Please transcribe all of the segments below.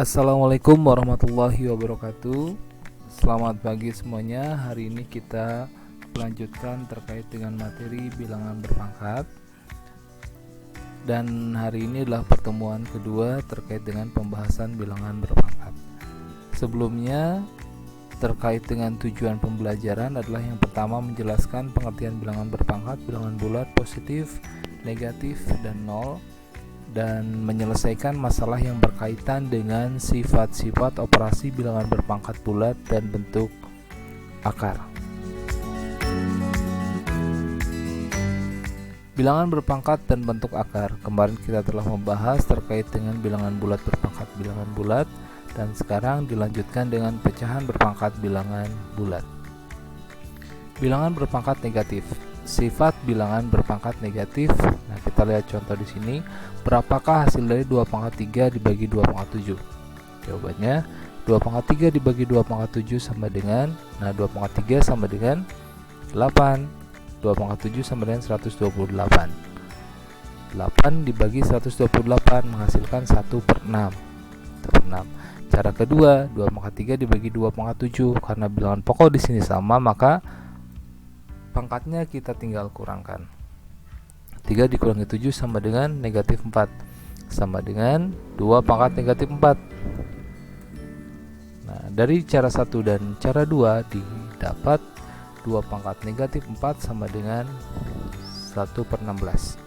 Assalamualaikum warahmatullahi wabarakatuh. Selamat pagi semuanya. Hari ini kita melanjutkan terkait dengan materi bilangan berpangkat. Dan hari ini adalah pertemuan kedua terkait dengan pembahasan bilangan berpangkat. Sebelumnya terkait dengan tujuan pembelajaran adalah yang pertama menjelaskan pengertian bilangan berpangkat, bilangan bulat, positif, negatif, dan nol, dan menyelesaikan masalah yang berkaitan dengan sifat-sifat operasi bilangan berpangkat bulat dan bentuk akar. Bilangan berpangkat dan bentuk akar. Kemarin kita telah membahas terkait dengan bilangan bulat berpangkat bilangan bulat, dan sekarang dilanjutkan dengan pecahan berpangkat bilangan bulat. Bilangan berpangkat negatif. Sifat bilangan berpangkat negatif. Nah, kita lihat contoh di sini. Berapakah hasil dari 2 pangkat 3 dibagi 2 pangkat 7? Jawabannya 2 pangkat 3 dibagi 2 pangkat 7 sama dengan, 2 pangkat 3 sama dengan 8. 2 pangkat 7 sama dengan 128. 8 dibagi 128 menghasilkan 1/6. Cara kedua, 2 pangkat 3 dibagi 2 pangkat 7. Karena bilangan pokok di sini sama, maka pangkatnya kita tinggal kurangkan. 3 dikurangi 7 sama dengan negatif 4, sama dengan 2 pangkat negatif 4. Nah, dari cara 1 dan cara 2 didapat 2 pangkat negatif 4 sama dengan 1/16.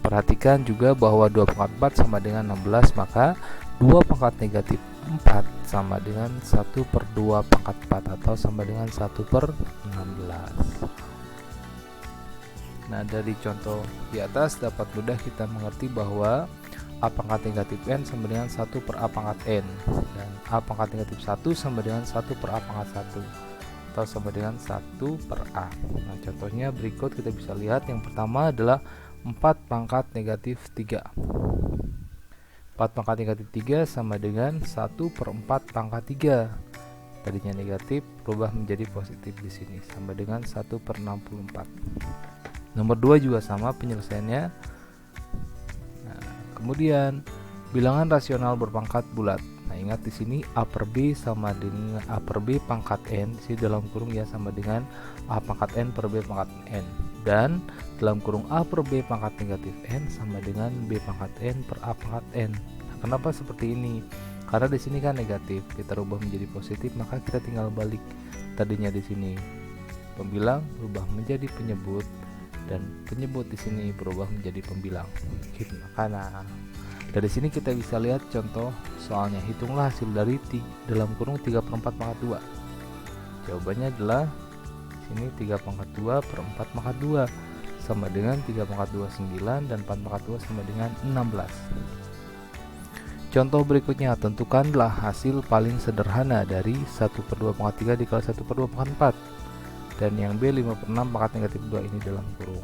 Perhatikan juga bahwa 2 pangkat 4 sama dengan 16, maka 2 pangkat negatif 4 sama dengan 1/2 pangkat 4 atau sama dengan 1/16. Nah, dari contoh di atas dapat mudah kita mengerti bahwa A pangkat negatif N sama dengan 1/A pangkat N, dan A pangkat negatif 1 sama dengan 1/A pangkat 1 atau sama dengan 1/A. Nah, contohnya berikut kita bisa lihat. Yang pertama adalah 4 pangkat negatif 3. 4 pangkat negatif 3 sama dengan 1/4 pangkat 3. Tadinya negatif berubah menjadi positif di sini, sama dengan 1/64. Nomor 2 juga sama penyelesaiannya. Nah, kemudian bilangan rasional berpangkat bulat. Nah, ingat di sini A per B sama dengan A per B pangkat N, di sini dalam kurung ya sama dengan A pangkat N per B pangkat N, dan dalam kurung A per B pangkat negatif N sama dengan B pangkat N per A pangkat N. Nah, kenapa seperti ini? Karena di sini kan negatif, kita rubah menjadi positif, maka kita tinggal balik. Tadinya di sini pembilang berubah menjadi penyebut, dan penyebut di sini berubah menjadi pembilang. Gitu. Nah, dari sini kita bisa lihat contoh soalnya. Hitunglah hasil dari dalam kurung 3/4 pangkat 2. Jawabannya adalah sini 3 pangkat 2 per 4 pangkat 2 sama dengan 3 pangkat 2 9, dan 4 pangkat 2 sama dengan 16. Contoh berikutnya, tentukanlah hasil paling sederhana dari 1/2 pangkat 3 dikali 1/2 pangkat 4. Dan yang B 5/6 pangkat negatif 2 ini dalam kurung.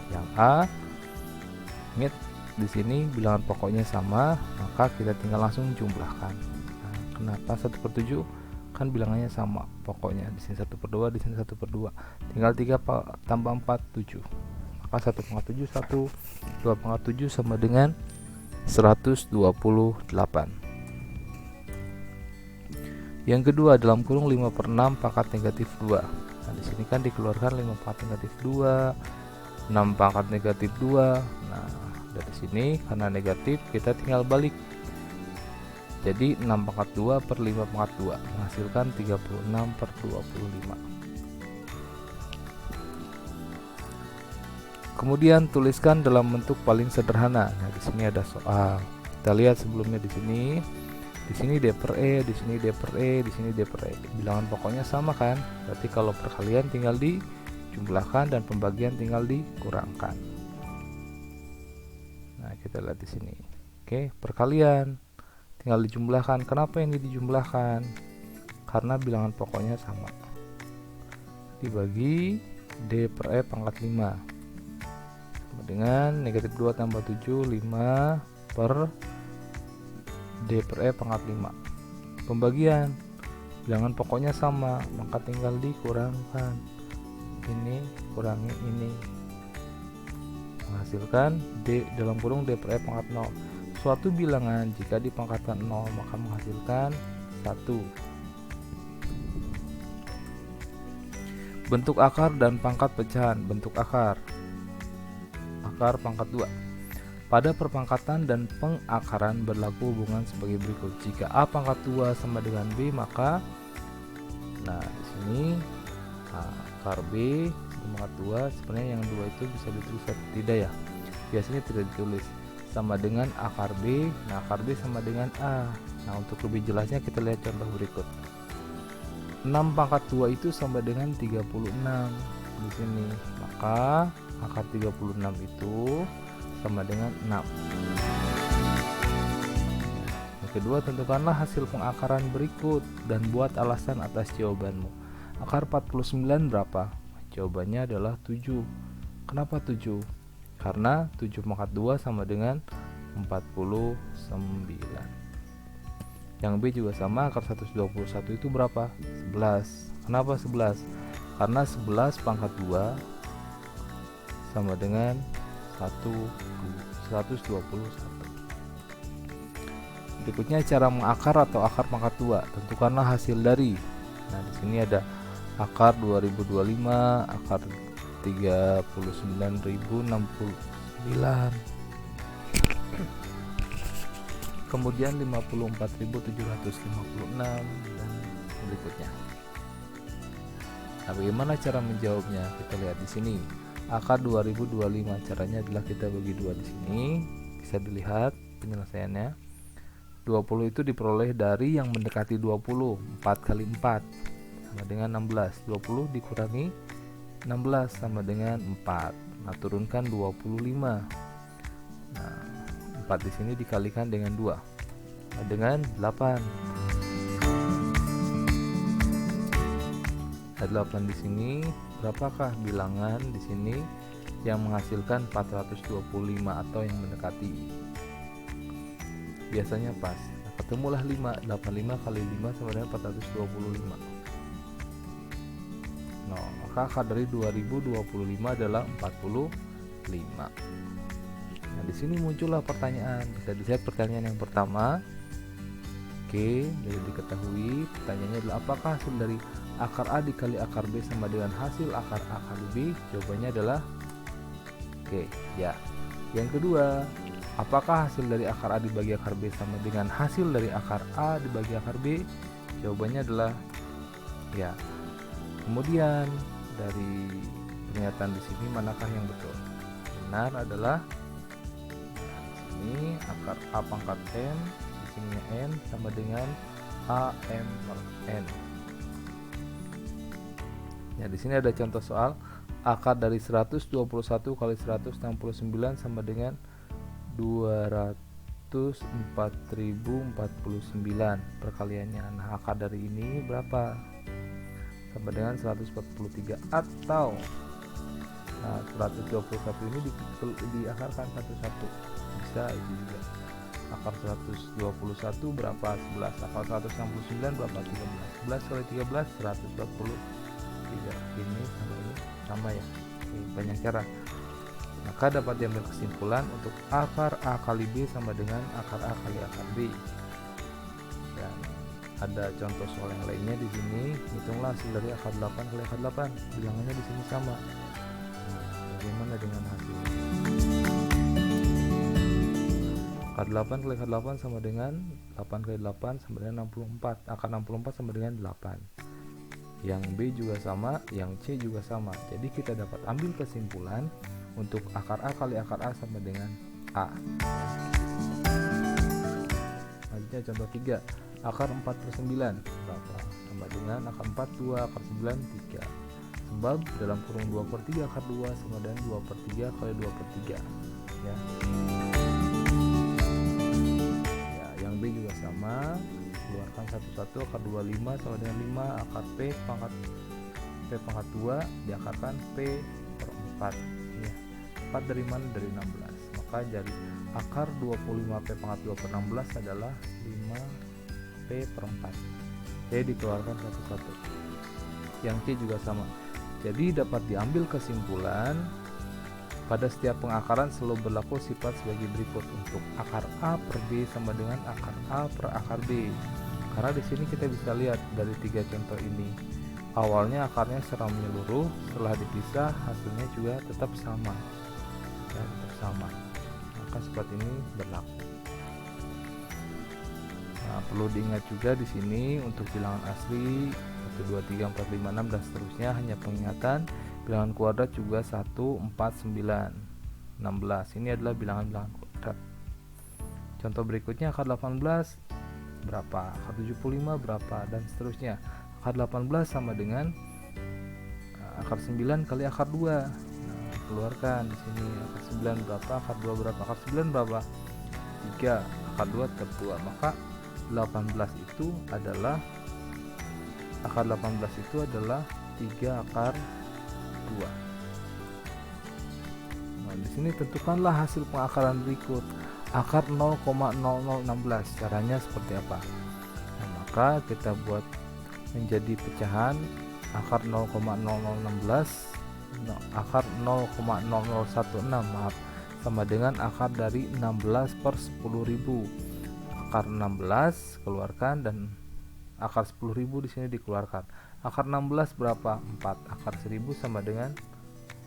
Yang A, ingat di sini bilangan pokoknya sama, maka kita tinggal langsung jumlahkan. Nah, kenapa 1/7? Kan bilangannya sama pokoknya. Di sini 1/2, di sini 1/2. Tinggal 3 tambah 4 7. Maka 1 pangkat 7 1, 2 pangkat 7 sama dengan 128. Yang kedua, dalam kurung 5/6 pangkat negatif 2. Nah, di sini kan dikeluarkan 5 pangkat negatif 2, 6 pangkat negatif 2. Nah, dari sini karena negatif kita tinggal balik. Jadi 6 pangkat 2 per 5 pangkat 2 menghasilkan 36/25. Kemudian tuliskan dalam bentuk paling sederhana. Nah, di sini ada soal. Kita lihat sebelumnya di sini. Di sini D per E, di sini D per E, di sini D per E. Bilangan pokoknya sama kan? Berarti kalau perkalian tinggal dijumlahkan dan pembagian tinggal dikurangkan. Nah, kita lihat di sini. Oke, perkalian tinggal dijumlahkan. Kenapa ini dijumlahkan? Karena bilangan pokoknya sama. Dibagi D per E pangkat 5 sama dengan negatif 2 tambah 7, 5 per D per E pangkat 5. Pembagian bilangan pokoknya sama, maka tinggal dikurangkan. Ini kurangi ini menghasilkan D dalam kurung D per E pangkat 0 suatu bilangan jika dipangkatkan 0 maka menghasilkan 1. Bentuk akar dan pangkat pecahan. Bentuk akar pangkat 2. Pada perpangkatan dan pengakaran berlaku hubungan sebagai berikut. Jika A pangkat 2 sama dengan B, maka di sini akar B pangkat 2, sebenarnya yang 2 itu bisa ditulis atau tidak ya? Biasanya tidak ditulis. Sama dengan akar B. Nah, akar B sama dengan A. Nah, untuk lebih jelasnya kita lihat contoh berikut. 6 pangkat 2 itu sama dengan 36 di sini. Maka akar 36 itu sama dengan 6. Yang kedua, tentukanlah hasil pengakaran berikut dan buat alasan atas jawabanmu. Akar 49 berapa? Jawabannya adalah 7. Kenapa 7? Karena 7 pangkat 2 sama dengan 49. Yang B juga sama, akar 121 itu berapa? 11. Kenapa 11? Karena 11 pangkat 2 sama dengan 121. Berikutnya cara mengakar atau akar pangkat 2. Tentukanlah hasil dari. Nah, di sini ada akar 2025, akar 39.069. Kemudian 54.756 dan berikutnya. Nah, bagaimana cara menjawabnya? Kita lihat di sini. Akar 2025 caranya adalah kita bagi 2 di sini. Bisa dilihat penyelesaiannya. 20 itu diperoleh dari yang mendekati 20. 4 kali 4 sama dengan 16. 20 dikurangi 16 sama dengan 4. Nah, turunkan 25. Nah, 4 di sini dikalikan dengan 2 dengan 8. Ada 8 di sini. Berapakah bilangan di sini yang menghasilkan 425 atau yang mendekati? Biasanya pas. Nah, ketemulah 5. 85 kali 5 sama dengan 425. Nah, maka akar dari 2025 adalah 45. Nah, di sini muncullah pertanyaan. Bisa dilihat pertanyaan yang pertama. Oke, jadi diketahui pertanyaannya adalah apakah hasil dari akar A dikali akar B sama dengan hasil akar A kali B? Jawabannya adalah oke, ya. Yang kedua, apakah hasil dari akar A dibagi akar B sama dengan hasil dari akar A dibagi akar B? Jawabannya adalah ya. Kemudian dari pernyataan di sini manakah yang betul? Benar adalah ini akar A pangkat N, di sini N sama dengan AM per N. Ya, di sini ada contoh soal. Akar dari 121 kali 169 sama dengan 204.049 perkaliannya. Nah, akar dari ini berapa? Sama dengan 143 atau 121 ini diakarkan satu-satu. Bisa itu juga. Akar 121 berapa? 11. Akar 169 berapa? 13. 11 kali 13 143. Ini sama ini sama ya. Banyak cara. Maka dapat diambil kesimpulan untuk akar A kali B sama dengan akar A kali akar B. Dan ada contoh soal yang lainnya di sini. Hitunglah hasil dari akar 8 kali akar 8. Bilangannya di sini sama. Bagaimana dengan hasil? Akar 8 kali akar 8 sama dengan 8 kali 8 sama dengan 64. Akar 64 sama dengan 8. Yang B juga sama, yang C juga sama. Jadi kita dapat ambil kesimpulan untuk akar A kali akar A sama dengan A. Selanjutnya contoh 3. Akar 4 per 9 berapa? Sama dengan akar 4 2, akar 9 3. Sebab dalam kurung 2 per 3 akar 2 sama dengan 2 per 3 kali 2 per 3 ya. Ya, yang B juga sama. Keluarkan satu-satu. Akar 25 sama dengan 5. Akar P pangkat 2 diakarkan P per 4 ya. 4 dari mana? Dari 16. Maka jadi akar 25 P pangkat 2 per 16 adalah 5 P per 4. Jadi dikeluarkan satu-satu. Yang C juga sama. Jadi dapat diambil kesimpulan Pada setiap pengakaran selalu berlaku sifat sebagai berikut. Untuk akar A per B sama dengan akar A per akar B. Karena di sini kita bisa lihat dari 3 contoh ini, awalnya akarnya secara menyeluruh, setelah dipisah hasilnya juga tetap sama. Ya, tetap sama. Maka sifat ini berlaku. Nah, perlu diingat juga di sini untuk bilangan asli 1, 2, 3, 4, 5, 6 dan seterusnya hanya pengingatan. Bilangan kuadrat juga 1, 4, 9, 16. Ini adalah bilangan-bilangan kuadrat. Contoh berikutnya akar 18 berapa, akar 75 berapa, dan seterusnya. Akar 18 sama dengan akar 9 kali akar 2. Nah, keluarkan di sini akar 9 berapa, akar 2 berapa, akar 9 berapa, 3, akar 2 tetap 2. Maka 18 itu adalah akar 18 itu adalah 3 akar 2. Nah, di sini tentukanlah hasil pengakaran berikut. Akar 0,0016. Caranya seperti apa? Nah, maka kita buat menjadi pecahan akar 0,0016, akar 0,0016 maaf, sama dengan akar dari 16 per 10.000. Akar 16 keluarkan dan akar 10.000 di sini dikeluarkan. Akar 16 berapa? 4. Akar 1000 sama dengan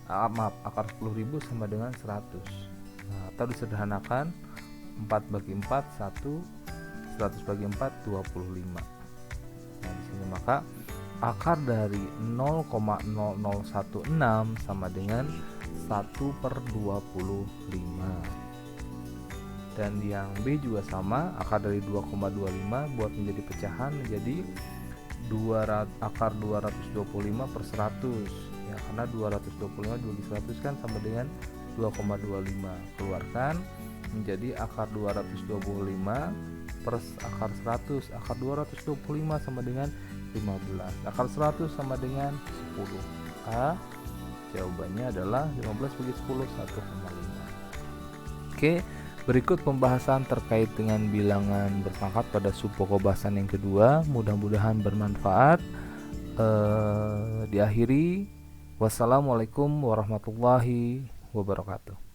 akar 10.000 sama dengan 100. Nah, atau disederhanakan 4 bagi 4 1, 100 bagi 4 25. Nah, di sini maka akar dari 0,0016 sama dengan 1 per 25. Dan yang B juga sama, akar dari 2,25 buat menjadi pecahan menjadi akar 225 per 100 ya, karena 225 dibagi 100 kan sama dengan 2,25. Keluarkan menjadi akar 225 per akar 100. Akar 225 sama dengan 15, akar 100 sama dengan 10. A jawabannya adalah 15 bagi 10 1,5. Oke, berikut pembahasan terkait dengan bilangan berpangkat pada subpokok bahasan yang kedua. Mudah-mudahan bermanfaat. Diakhiri, wassalamualaikum warahmatullahi wabarakatuh.